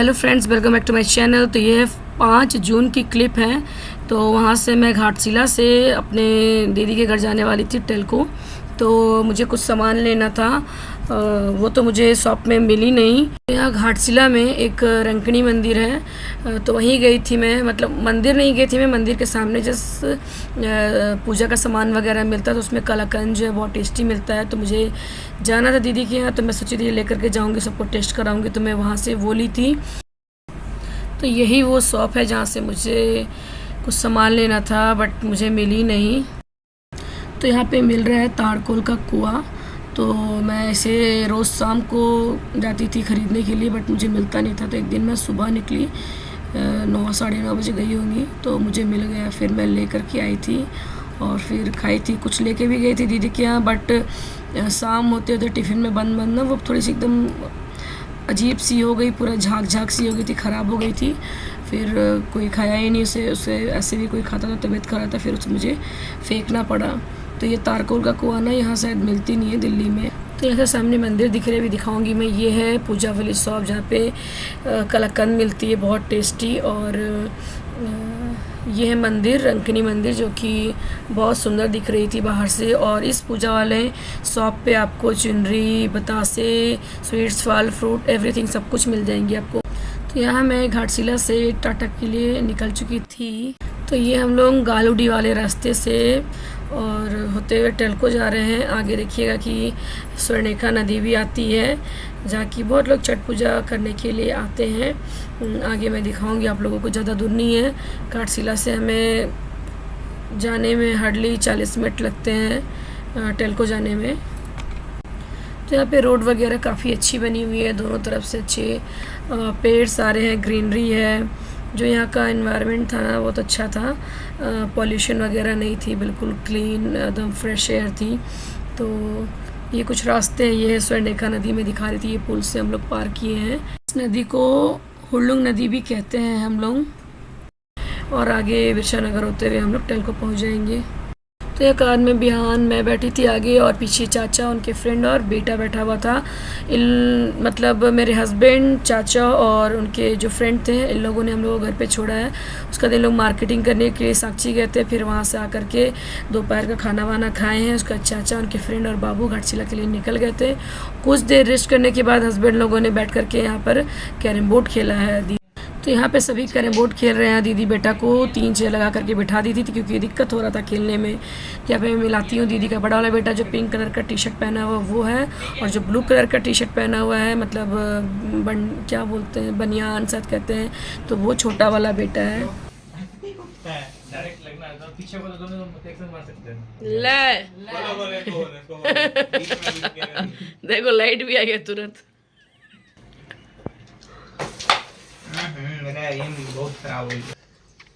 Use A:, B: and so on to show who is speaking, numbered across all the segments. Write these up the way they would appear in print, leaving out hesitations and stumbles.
A: Hello friends, welcome back to my channel. तो ये 5 जून की क्लिप है। तो वहाँ से मैं घाटशिला से अपने दीदी के घर जाने वाली थी टेल्को। तो मुझे कुछ सामान लेना था, वो तो मुझे शॉप में मिली नहीं। यहाँ घाटशिला में एक रंकनी मंदिर है, तो वहीं गई थी मैं। मतलब मंदिर नहीं गई थी मैं, मंदिर के सामने जिस पूजा का सामान वगैरह मिलता है तो उसमें कलाकंद जो है बहुत टेस्टी मिलता है। तो मुझे जाना था दीदी के यहाँ, तो मैं सोची थी लेकर के जाऊँगी, सबको टेस्ट कराऊँगी। तो मैं वहाँ से वो ली थी। तो यही वो शॉप है जहाँ से मुझे कुछ सामान लेना था, बट मुझे मिली नहीं। तो यहाँ पे मिल रहा है ताड़कोल का कुआं। तो मैं इसे रोज़ शाम को जाती थी ख़रीदने के लिए, बट मुझे मिलता नहीं था। तो एक दिन मैं सुबह निकली, 9 साढ़े 9 बजे गई होंगी, तो मुझे मिल गया। फिर मैं ले कर के आई थी और फिर खाई थी। कुछ लेके भी गई थी दीदी के यहाँ, बट शाम होते होते टिफ़िन में बंद बंद ना वो थोड़ी सी एकदम अजीब सी हो गई, पूरा झाग झाग सी हो गई थी, ख़राब हो गई थी। फिर कोई खाया ही नहीं उसे ऐसे भी कोई खाता तो तबीयत ख़राब था, फिर उसे मुझे फेंकना पड़ा। तो ये तारकोल का कुआं ना यहाँ शायद मिलती नहीं है दिल्ली में। तो यहाँ से सामने मंदिर दिख रहे, भी दिखाऊंगी मैं। ये है पूजा वाली शॉप जहाँ पे कलाकंद मिलती है बहुत टेस्टी। और ये है मंदिर, रंकनी मंदिर, जो कि बहुत सुंदर दिख रही थी बाहर से। और इस पूजा वाले शॉप पे आपको चुनरी, बतासे, स्वीट्स, फल, फ्रूट, एवरीथिंग सब कुछ मिल जाएंगी आपको। तो यहाँ मैं घाटशिला से टाटा के लिए निकल चुकी थी। तो ये हम लोग गालूडी वाले रास्ते से और होते हुए टेल्को जा रहे हैं। आगे देखिएगा कि स्वर्णरेखा नदी भी आती है, जहाँ की बहुत लोग छठ पूजा करने के लिए आते हैं। आगे मैं दिखाऊंगी आप लोगों को, ज़्यादा दूर नहीं है। घाटशिला से हमें जाने में हार्डली 40 मिनट लगते हैं टेल्को जाने में। तो यहाँ पे रोड वगैरह काफ़ी अच्छी बनी हुई है, दोनों तरफ से अच्छे पेड़ सारे हैं, ग्रीनरी है। जो यहाँ का एनवायरनमेंट था ना बहुत अच्छा था, पॉल्यूशन वगैरह नहीं थी, बिल्कुल क्लीन एकदम फ्रेश एयर थी। तो ये कुछ रास्ते हैं, ये स्वर्णरेखा नदी में दिखा रही थी, ये पुल से हम लोग पार किए हैं। इस नदी को हुड़लुंग नदी भी कहते हैं हम लोग। और आगे बिरसा नगर होते हुए हम लोग टेल्को पहुँच जाएंगे। तो एक कार में बिहान मैं बैठी थी आगे, और पीछे चाचा, उनके फ्रेंड और बेटा बैठा हुआ था। मतलब मेरे हस्बैंड, चाचा और उनके जो फ्रेंड थे, इन लोगों ने हम लोगों को घर पे छोड़ा है। उसका दिन लोग मार्केटिंग करने के लिए साक्षी गए थे। फिर वहाँ से आकर के दोपहर का खाना वाना खाए हैं। उसका चाचा, उनके फ्रेंड और बाबू घाटशिला के लिए निकल गए थे। कुछ देर रेस्ट करने के बाद हस्बैंड लोगों ने बैठ करके यहाँ पर कैरम बोर्ड खेला है। तो यहाँ पे सभी कैरम बोर्ड खेल रहे हैं। दीदी बेटा को 3 चेयर लगा करके बिठा दी थी, क्योंकि दिक्कत हो रहा था खेलने में। यहाँ पे मैं मिलाती हूँ, दीदी का बड़ा वाला बेटा जो पिंक कलर का टी शर्ट पहना हुआ वो है, और जो ब्लू कलर का टी शर्ट पहना हुआ है, मतलब क्या बोलते हैं, बनियान शायद कहते हैं, तो वो छोटा वाला बेटा है। देखो लाइट भी आ गया तुरंत।
B: मेरा एम बहुत खराब हुई।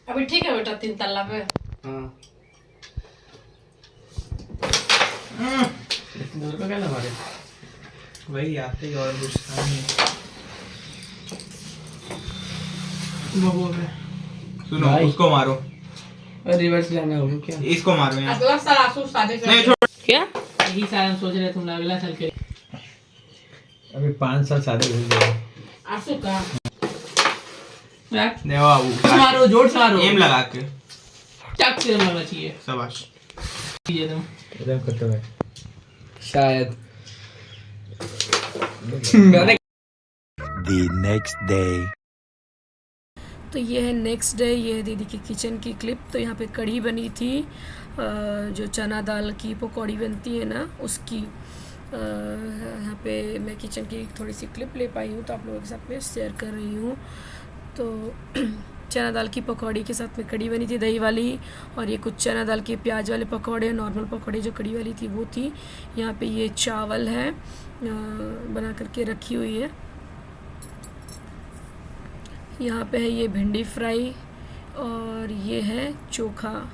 A: अभी ठीक है बेटा, 3 तल्ला पे।
B: हाँ दूर का क्या लगा रहे, वही आते ही और गुस्सा नहीं। सुनो उसको मारो, रिवर्स जाना होगा क्या? इसको मारो यहाँ।
A: अगला साल आंसू शादी
B: नहीं छोड़,
A: क्या
C: यही साल हम सोच रहे तुम अगला साल के
D: अभी 5 साल शादी हो गई।
A: आंसू का
C: मारो, जोर से मारो,
B: एम लगा के
C: टक से मारना चाहिए।
B: शाबाश,
D: एकदम खत्म है
C: शायद।
E: The next day.
A: तो ये है नेक्स्ट डे, ये है दीदी की किचन की क्लिप। तो यहाँ पे कढ़ी बनी थी, जो चना दाल की पकौड़ी बनती है ना, उसकी। यहाँ पे मैं किचन की थोड़ी सी क्लिप ले पाई हूँ, तो आप लोगों के साथ में शेयर कर रही हूँ। तो चना दाल की पकौड़ी के साथ में कढ़ी बनी थी, दही वाली। और ये कुछ चना दाल के प्याज वाले पकौड़े, नॉर्मल पकौड़े जो कढ़ी वाली थी वो थी। यहाँ पे ये चावल है, बना करके रखी हुई है। यहाँ पे है ये भिंडी फ्राई, और ये है चोखा।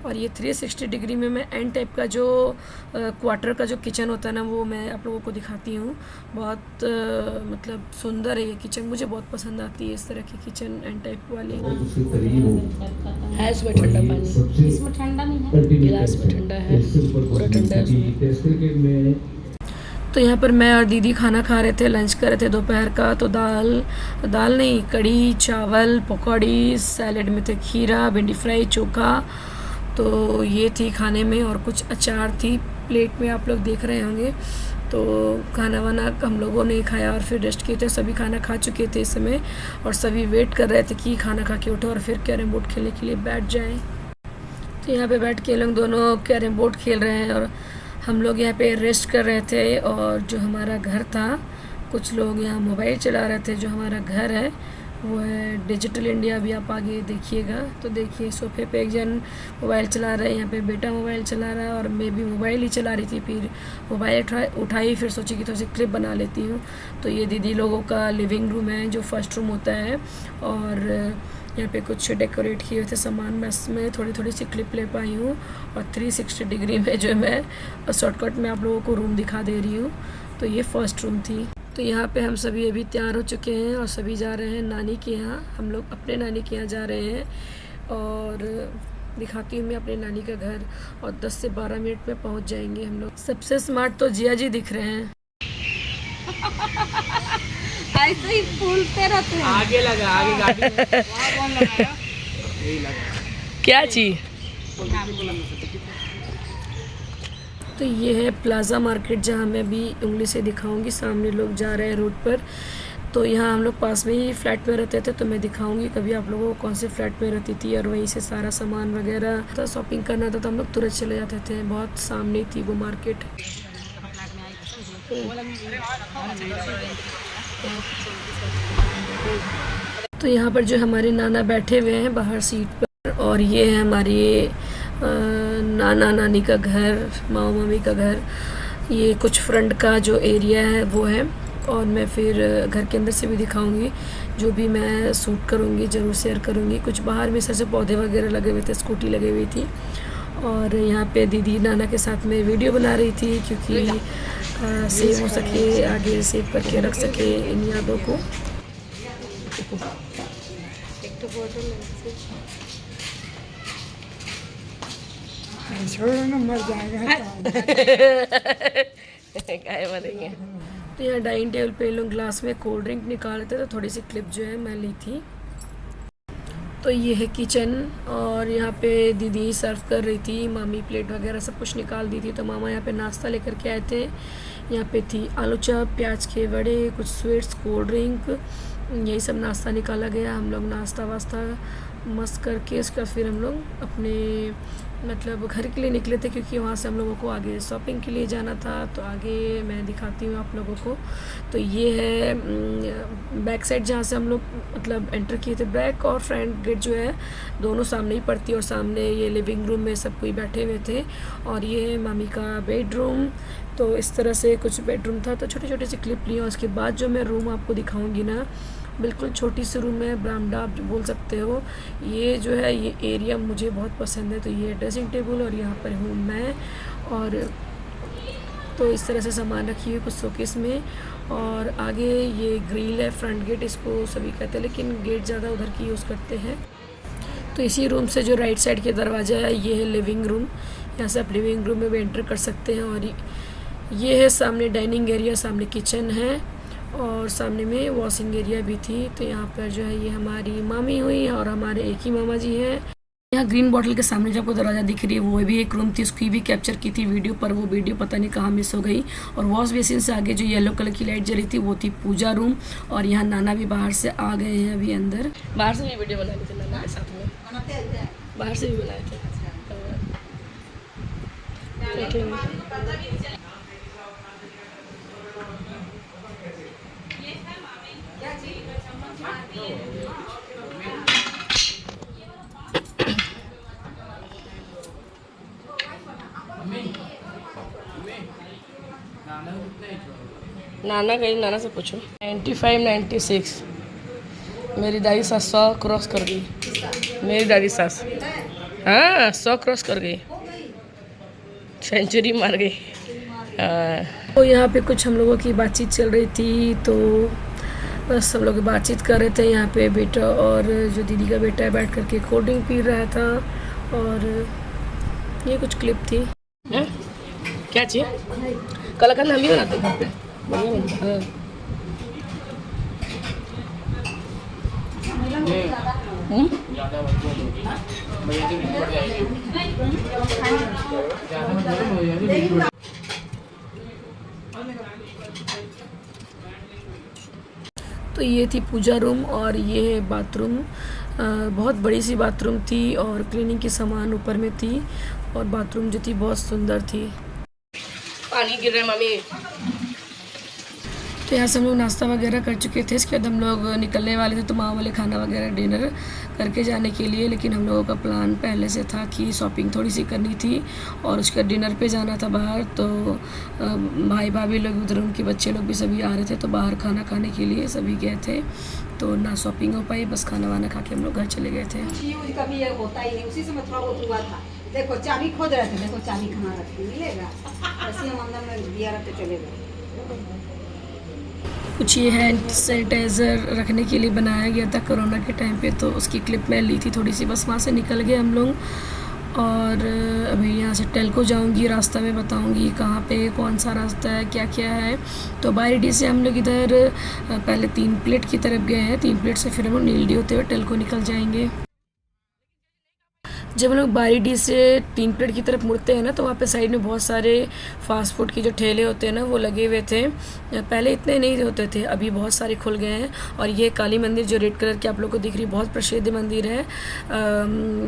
A: और ये 360 डिग्री में मैं एंड टाइप का जो क्वार्टर का जो किचन होता है ना, वो मैं आप लोगों को दिखाती हूँ। बहुत मतलब सुंदर है ये किचन, मुझे बहुत पसंद आती है इस तरह की किचन एंड टाइप वाली। है इसमें ठंडा पानी,
C: इसमें ठंडा नहीं है,
A: गिलास में ठंडा है, पूरा ठंडा है इसमें। तो यहाँ पर मैं और दीदी खाना खा रहे थे, लंच कर रहे थे दोपहर का। तो दाल नहीं, कड़ी चावल, पकौड़ी, सैलेड में थे खीरा, भिंडी फ्राई, चोखा। तो ये थी खाने में, और कुछ अचार थी प्लेट में, आप लोग देख रहे होंगे। तो खाना वाना हम लोगों ने खाया और फिर रेस्ट किए थे। सभी खाना खा चुके थे इस समय, और सभी वेट कर रहे थे कि खाना खा के उठो और फिर कैरम बोर्ड खेलने के लिए बैठ जाएं। तो यहाँ पे बैठ के लोग दोनों कैरम बोर्ड खेल रहे हैं और हम लोग यहाँ पे रेस्ट कर रहे थे। और जो हमारा घर था, कुछ लोग यहाँ मोबाइल चला रहे थे। जो हमारा घर है वो है डिजिटल इंडिया। अभी आप आगे देखिएगा तो देखिए, सोफे पे एक जन मोबाइल चला रहा है, यहाँ पे बेटा मोबाइल चला रहा है, और मैं भी मोबाइल ही चला रही थी। फिर मोबाइल उठाई, फिर सोची कि थोड़ी सी क्लिप बना लेती हूँ। तो ये दीदी लोगों का लिविंग रूम है, जो फर्स्ट रूम होता है। और यहाँ पे कुछ डेकोरेट किए हुए थे सामान, मैं इसमें थोड़ी सी क्लिप ले पाई हूँ। और 360 डिग्री में जो मैं शॉर्टकट में आप लोगों को रूम दिखा दे रही हूँ। तो ये फर्स्ट रूम थी। तो यहाँ पे हम सभी अभी तैयार हो चुके हैं और सभी जा रहे हैं नानी के यहाँ। हम लोग अपने नानी के यहाँ जा रहे हैं, और दिखाती हूँ मैं अपने नानी का घर। और 10 से 12 मिनट में पहुँच जाएंगे हम लोग। सबसे स्मार्ट तो जिया जी दिख रहे हैं।
F: ऐसे ही फूलते रहते हैं।
C: आगे लगा, आगे गाड़ी में। वहाँ कौन लगाया? यही लगा।
A: क्या चीज? तो ये है प्लाजा मार्केट, जहाँ मैं भी उंगली से दिखाऊंगी। सामने लोग जा रहे हैं रोड पर। तो यहाँ हम लोग पास में ही फ्लैट में रहते थे, तो मैं दिखाऊंगी कभी आप लोगों को कौन से फ्लैट में रहती थी। और वहीं से सारा सामान वगैरह था, शॉपिंग करना था तो हम लोग तुरंत चले जाते थे। बहुत सामने थी वो मार्केट। तो यहाँ पर जो हमारे नाना बैठे हुए हैं बाहर सीट पर, और ये है हमारी नाना नानी का घर, मामा मामी का घर। ये कुछ फ्रंट का जो एरिया है वो है। और मैं फिर घर के अंदर से भी दिखाऊंगी, जो भी मैं शूट करूंगी ज़रूर शेयर करूंगी। कुछ बाहर में से पौधे वगैरह लगे हुए थे, स्कूटी लगी हुई थी। और यहाँ पे दीदी नाना के साथ में वीडियो बना रही थी, क्योंकि सेव हो सके, आगे सेव करके रख सके इन यादों को। तो यहाँ डाइनिंग टेबल पे लोग ग्लास में कोल्ड ड्रिंक निकाल रहे थे, तो थोड़ी सी क्लिप जो है मैं ली थी। तो ये है किचन, और यहाँ पे दीदी सर्व कर रही थी, मामी प्लेट वगैरह सब कुछ निकाल दी थी। तो मामा यहाँ पे नाश्ता लेकर के आए थे। यहाँ पे थी आलू चप, प्याज के वड़े, कुछ स्वीट्स, कोल्ड ड्रिंक, यही सब नाश्ता निकाला गया। हम लोग नाश्ता वास्ता मस्त करके उसका फिर हम लोग अपने मतलब घर के लिए निकले थे, क्योंकि वहाँ से हम लोगों को आगे शॉपिंग के लिए जाना था। तो आगे मैं दिखाती हूँ आप लोगों को। तो ये है बैक साइड, जहाँ से हम लोग मतलब एंटर किए थे। बैक और फ्रंट गेट जो है दोनों सामने ही पड़ती है, और सामने ये लिविंग रूम में सब कोई बैठे हुए थे। और ये है मामी का बेडरूम। तो इस तरह से कुछ बेडरूम था। तो छोटे छोटे से क्लिप लिए। उसके बाद जो मैं रूम आपको दिखाऊंगी ना, बिल्कुल छोटी सी रूम है, बरामदा आप बोल सकते हो। ये जो है ये एरिया मुझे बहुत पसंद है। तो ये ड्रेसिंग टेबल, और यहाँ पर हूँ मैं। और तो इस तरह से सामान रखी हुई कुछ शोकेस में। और आगे ये ग्रिल है, फ्रंट गेट इसको सभी कहते हैं, लेकिन गेट ज़्यादा उधर की यूज़ करते हैं। तो इसी रूम से जो राइट साइड के दरवाज़ा है, ये है लिविंग रूम। यहाँ से आप लिविंग रूम में भी एंटर कर सकते हैं। और ये है सामने डाइनिंग एरिया, सामने किचन है, और सामने में वॉशिंग एरिया भी थी। तो यहाँ पर जो है ये हमारी मामी हुई, और हमारे एक ही मामा जी हैं। यहाँ ग्रीन बॉटल के सामने जो आपको दरवाज़ा दिख रही है, वो भी एक रूम थी, उसकी भी कैप्चर की थी वीडियो पर। वो वीडियो पता नहीं कहाँ मिस हो गई। और वॉश बेसिन से आगे जो येलो कलर की लाइट जली थी, वो थी पूजा रूम। और यहाँ नाना भी बाहर से आ गए हैं अभी अंदर। बाहर से भी वीडियो बना ली थी नाना के साथ में, बाहर से भी बनाए थे। नाना कहीं, नाना से पूछो। 95, 96 मेरी दादी सास 100 क्रॉस कर गई। मेरी दादी सास हाँ 100 क्रॉस कर गई, सेंचुरी मार गई। तो यहाँ पे कुछ हम लोगों की बातचीत चल रही थी। तो बस हम लोग बातचीत कर रहे थे। यहाँ पे बेटा और जो दीदी का बेटा है बैठ करके कोल्ड ड्रिंक पी रहा था। और ये कुछ क्लिप थी। क्या चाहिए? कलाकंद हम ही बनाते हैं घर पे, बढ़िया बनता है। तो ये थी पूजा रूम और ये है बाथरूम। बहुत बड़ी सी बाथरूम थी और क्लीनिंग की सामान ऊपर में थी और बाथरूम जो थी बहुत सुंदर थी। पानी गिर रहा है मम्मी। तो यहाँ से हम लोग नाश्ता वगैरह कर चुके थे। इसके बाद हम लोग निकलने वाले थे तो माँ वाले खाना वगैरह डिनर करके जाने के लिए, लेकिन हम लोगों का प्लान पहले से था कि शॉपिंग थोड़ी सी करनी थी और उसके डिनर पे जाना था बाहर। तो भाई भाभी लोग उधर, उनके बच्चे लोग भी सभी आ रहे थे तो बाहर खाना खाने के लिए सभी गए थे। तो ना शॉपिंग हो पाई, बस खाना वाना खा के हम लोग घर चले गए थे।
G: कभी ये होता ही नहीं, उसी से मैं थोड़ा बहुत हुआ था। देखो चाबी खोज रहे थे, देखो चाबी कहाँ रखी मिलेगा, ऐसे हम अंदर में दिया रहते चले गए।
A: कुछ ये हैंड सैनिटाइज़र रखने के लिए बनाया गया था कोरोना के टाइम पे, तो उसकी क्लिप मैं ली थी थोड़ी सी, बस वहाँ से निकल गए हम लोग। और अभी यहाँ से टेल्को जाऊँगी, रास्ता में बताऊँगी कहाँ पे कौन सा रास्ता है, क्या क्या है। तो बारीडी से हम लोग इधर पहले 3 प्लेट की तरफ गए हैं, 3 प्लेट से फिर हम लोग नीलडी होते हुए टेल्को निकल जाएंगे। जब हम लोग बारीडी से 3 प्लेट की तरफ मुड़ते हैं ना, तो वहाँ पे साइड में बहुत सारे फास्ट फूड के जो ठेले होते हैं ना वो लगे हुए थे। पहले इतने नहीं होते थे, अभी बहुत सारे खुल गए हैं। और ये काली मंदिर जो रेड कलर की आप लोग को दिख रही है, बहुत प्रसिद्ध मंदिर है।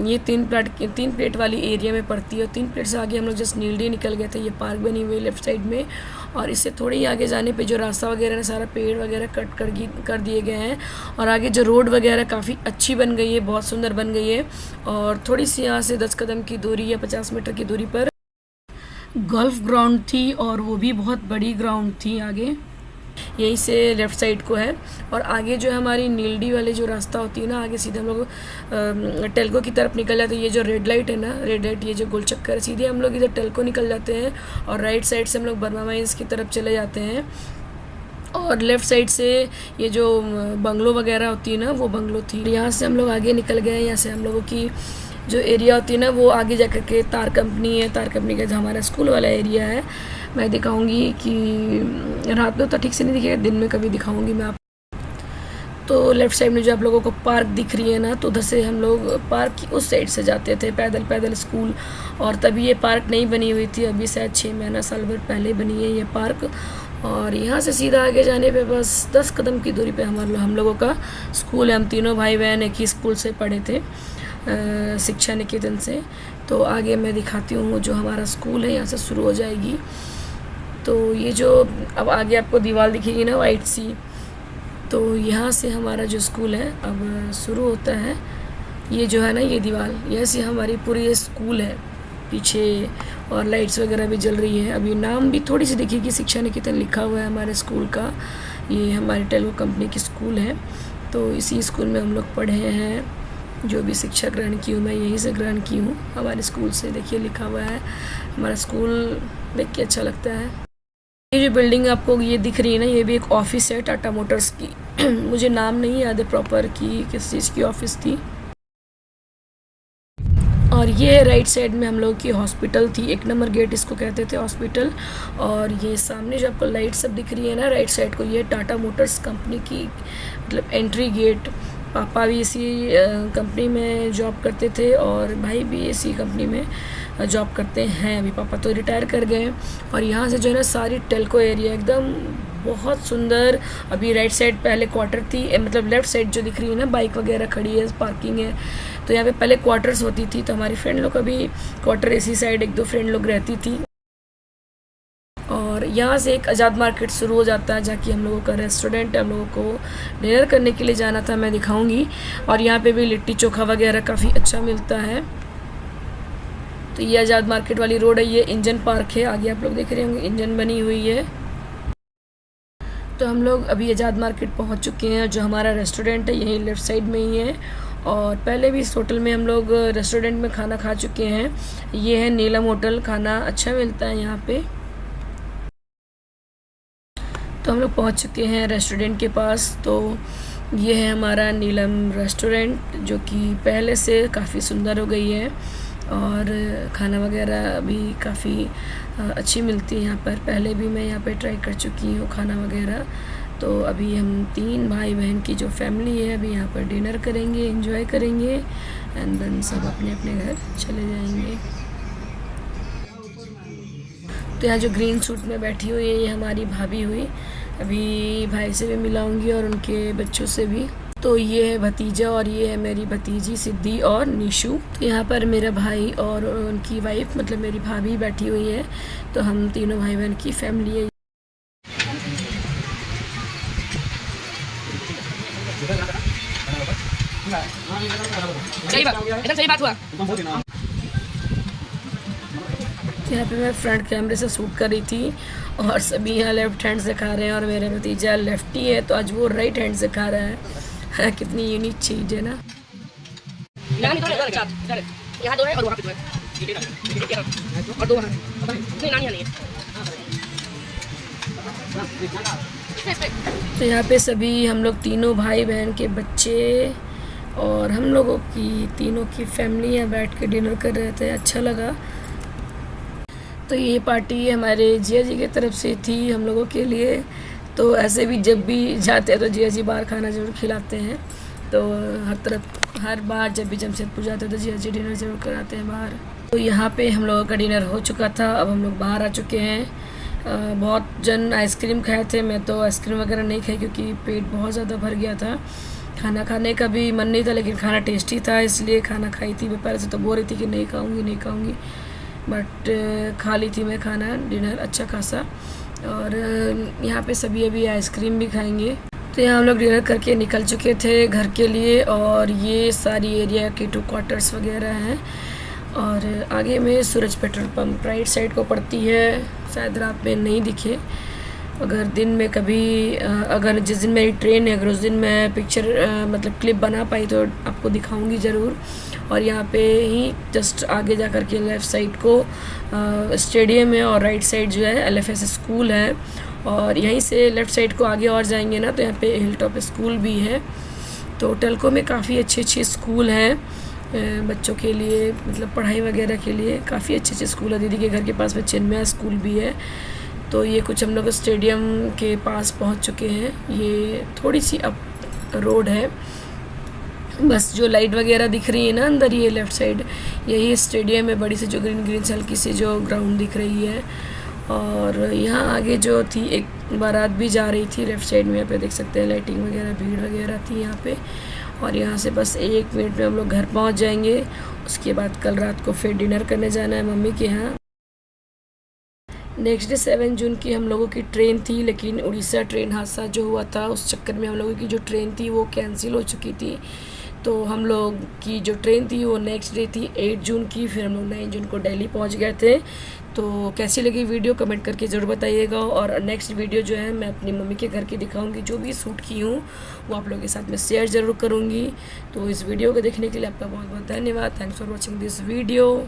A: ये 3 प्लेट वाली एरिया में पड़ती है। 3 प्लेट से आगे हम लोग जस्ट नीलडी निकल गए थे। ये पार्क बनी हुई है लेफ्ट साइड में, और इससे थोड़ी ही आगे जाने पे जो रास्ता वगैरह है सारा पेड़ वगैरह कट कर दिए गए हैं। और आगे जो रोड वगैरह काफ़ी अच्छी बन गई है, बहुत सुंदर बन गई है। और थोड़ी सी यहाँ से 10 कदम की दूरी या 50 मीटर की दूरी पर गोल्फ ग्राउंड थी, और वो भी बहुत बड़ी ग्राउंड थी। आगे यहीं से लेफ़्ट साइड को है। और आगे जो हमारी नीलडी वाले जो रास्ता होती है ना, आगे सीधे हम लोग टेल्को की तरफ निकल जाते हैं। ये जो रेड लाइट है ना, रेड लाइट, ये जो गोल चक्कर है, सीधे हम लोग इधर टेल्को निकल जाते हैं। और राइट साइड से हम लोग बर्मा माइंस की तरफ चले जाते हैं। और लेफ़्ट साइड से ये जो बंगलो वगैरह होती है ना, वो बंगलो थी। यहाँ से हम लोग आगे निकल गए। यहाँ से हम लोगों की जो एरिया होती है ना, वो आगे जा कर के तार कंपनी है। तार कंपनी का जो हमारा स्कूल वाला एरिया है, मैं दिखाऊंगी कि रात में तो ठीक से नहीं दिखेगा, दिन में कभी दिखाऊंगी मैं आप। तो लेफ़्ट साइड में जो आप लोगों को पार्क दिख रही है ना, तो उधर से हम लोग पार्क की उस साइड से जाते थे पैदल स्कूल। और तभी ये पार्क नहीं बनी हुई थी, अभी शायद 6 महीना साल भर पहले बनी है ये पार्क। और यहाँ से सीधा आगे जाने पे बस 10 कदम की दूरी पे हम लोगों का स्कूल है। हम तीनों भाई बहन एक ही स्कूल से पढ़े थे, शिक्षा निकेतन से। तो आगे मैं दिखाती हूँ जो हमारा स्कूल है, यहाँ से शुरू हो जाएगी। तो ये जो अब आगे आपको दीवार दिखेगी ना वाइट सी, तो यहाँ से हमारा जो स्कूल है अब शुरू होता है। ये जो है ना, ये दीवार, यहाँ से हमारी पूरी स्कूल है पीछे, और लाइट्स वगैरह भी जल रही है। अभी नाम भी थोड़ी सी देखिए कि शिक्षा निकेतन लिखा हुआ है हमारे स्कूल का। ये हमारी टेल्को कंपनी की स्कूल है। तो इसी स्कूल में हम लोग पढ़े हैं। जो भी शिक्षा ग्रहण की हूँ मैं यहीं से ग्रहण की हूँ, हमारे स्कूल से। देखिए लिखा हुआ है हमारा स्कूल, देख के अच्छा लगता है। ये जो बिल्डिंग आपको ये दिख रही है ना, ये भी एक ऑफिस है टाटा मोटर्स की। मुझे नाम नहीं याद है प्रॉपर कि किस चीज़ की ऑफिस थी। और ये राइट साइड में हम लोग की हॉस्पिटल थी, 1 नंबर गेट इसको कहते थे हॉस्पिटल। और ये सामने जो आपको लाइट सब दिख रही है ना राइट साइड को, ये टाटा मोटर्स कंपनी की मतलब एंट्री गेट। पापा भी इसी कंपनी में जॉब करते थे और भाई भी इसी कंपनी में जॉब करते हैं। अभी पापा तो रिटायर कर गए। और यहाँ से जो है ना सारी टेल्को एरिया एकदम बहुत सुंदर। अभी राइट साइड पहले क्वार्टर थी, मतलब लेफ़्ट साइड जो दिख रही है ना, बाइक वगैरह खड़ी है, पार्किंग है। तो यहाँ पे पहले क्वार्टर्स होती थी। तो हमारी फ्रेंड लोग का भी क्वार्टर इसी साइड 1-2 फ्रेंड लोग रहती थी। और यहाँ से एक आज़ाद मार्केट शुरू हो जाता है, जहाँ हम लोगों का रेस्टोरेंट है। हम लोगों को डिनर करने के लिए जाना था, मैं दिखाऊंगी। और यहाँ पे भी लिट्टी चोखा वगैरह काफ़ी अच्छा मिलता है। तो ये आज़ाद मार्केट वाली रोड है। ये इंजन पार्क है, आगे आप लोग देख रहे होंगे इंजन बनी हुई है। तो हम लोग अभी आज़ाद मार्केट पहुँच चुके हैं। जो हमारा रेस्टोरेंट है यही लेफ़्ट साइड में ही है। और पहले भी इस होटल में हम लोग रेस्टोरेंट में खाना खा चुके हैं। ये है नीलम होटल, खाना अच्छा मिलता है यहाँ पे। तो हम लोग पहुँच चुके हैं रेस्टोरेंट के पास। तो ये है हमारा नीलम रेस्टोरेंट, जो कि पहले से काफ़ी सुंदर हो गई है। और खाना वगैरह भी काफ़ी अच्छी मिलती है यहाँ पर। पहले भी मैं यहाँ पे ट्राई कर चुकी हूँ खाना वगैरह। तो अभी हम 3 भाई बहन की जो फैमिली है अभी यहाँ पर डिनर करेंगे, एंजॉय करेंगे एंड देन सब अपने अपने घर चले जाएंगे। तो यहाँ जो ग्रीन सूट में बैठी हुई है ये हमारी भाभी हुई। अभी भाई से भी मिलाऊंगी और उनके बच्चों से भी। तो ये है भतीजा और ये है मेरी भतीजी सिद्धि और निशु। तो यहाँ पर मेरा भाई और उनकी वाइफ मतलब मेरी भाभी बैठी हुई है। तो हम तीनों भाई बहन की फैमिली है।
F: सही बात हुआ।
A: यहाँ पे मैं फ्रंट कैमरे से शूट कर रही थी और सभी यहाँ लेफ्ट हैंड से खा रहे हैं और मेरा भतीजा लेफ्टी है तो आज वो राइट हैंड से खा रहा है। कितनी यूनिक चीज़ है ना।
F: यहाँ 2 है और वहाँ पे 2 है और 2 वहाँ नहीं, नानी नहीं है।
A: तो यहाँ पे सभी हम लोग तीनों भाई बहन के बच्चे और हम लोगों की तीनों की फैमिली यहाँ बैठ के डिनर कर रहे थे। अच्छा लगा। तो ये पार्टी हमारे जिया जी की तरफ से थी हम लोगों के लिए। तो ऐसे भी जब भी जाते हैं तो जिया जी बाहर खाना ज़रूर खिलाते हैं। तो हर बार जब भी जमशेदपुर जाते हैं तो जिया जी डिनर ज़रूर कराते हैं बाहर। तो यहाँ पे हम लोगों का डिनर हो चुका था। अब हम लोग बाहर आ चुके हैं। बहुत जन आइसक्रीम खाए थे। मैं तो आइसक्रीम वगैरह नहीं खाई क्योंकि पेट बहुत ज़्यादा भर गया था। खाना खाने का भी मन नहीं था लेकिन खाना टेस्टी था इसलिए खाना खाई थी। मैं पहले से तो बोल रही थी कि नहीं खाऊँगी बट खा ली थी मैं खाना डिनर अच्छा खासा। और यहाँ पे सभी अभी आइसक्रीम भी खाएंगे। तो यहाँ हम लोग डिनर करके निकल चुके थे घर के लिए। और ये सारी एरिया के 2 क्वार्टर्स वगैरह हैं। और आगे में सूरज पेट्रोल पंप राइट साइड को पड़ती है। शायद रात में नहीं दिखे। अगर दिन में कभी अगर जिस दिन मेरी ट्रेन है अगर उस दिन मैं पिक्चर मतलब क्लिप बना पाई तो आपको दिखाऊंगी ज़रूर। और यहाँ पे ही जस्ट आगे जा कर के लेफ़्ट साइड को स्टेडियम है और राइट साइड जो है LFS स्कूल है। और यहीं से लेफ़्ट साइड को आगे और जाएंगे ना तो यहाँ पे हिल टॉप स्कूल भी है। तो टेल्को में काफ़ी अच्छे स्कूल हैं बच्चों के लिए मतलब पढ़ाई वगैरह के लिए काफ़ी अच्छे स्कूल है। दीदी के घर के पास में चिन्मया स्कूल भी है। तो ये कुछ हम लोग स्टेडियम के पास पहुंच चुके हैं। ये थोड़ी सी अप रोड है। बस जो लाइट वगैरह दिख रही है ना अंदर ये लेफ़्ट साइड यही स्टेडियम है। बड़ी सी जो ग्रीन से हल्की सी जो ग्राउंड दिख रही है। और यहाँ आगे जो थी एक बारात भी जा रही थी लेफ़्ट साइड में। यहाँ पे देख सकते हैं लाइटिंग वगैरह भीड़ वगैरह थी यहाँ पे। और यहाँ से बस 1 मिनट में हम लोग घर पहुँच जाएंगे। उसके बाद कल रात को फिर डिनर करने जाना है मम्मी के यहाँ। नेक्स्ट डे 7 जून की हम लोगों की ट्रेन थी लेकिन उड़ीसा ट्रेन हादसा जो हुआ था उस चक्कर में हम लोगों की जो ट्रेन थी वो कैंसिल हो चुकी थी। तो हम लोग की जो ट्रेन थी वो नेक्स्ट डे थी 8 जून की। फिर हम लोग 9 जून को दिल्ली पहुंच गए थे। तो कैसी लगी वीडियो कमेंट करके ज़रूर बताइएगा। और नेक्स्ट वीडियो जो है मैं अपनी मम्मी के घर की दिखाऊंगी। जो भी शूट की हूँ वो आप लोगों के साथ में शेयर ज़रूर करूँगी। तो इस वीडियो को देखने के लिए आपका बहुत बहुत धन्यवाद। Thanks for watching this video.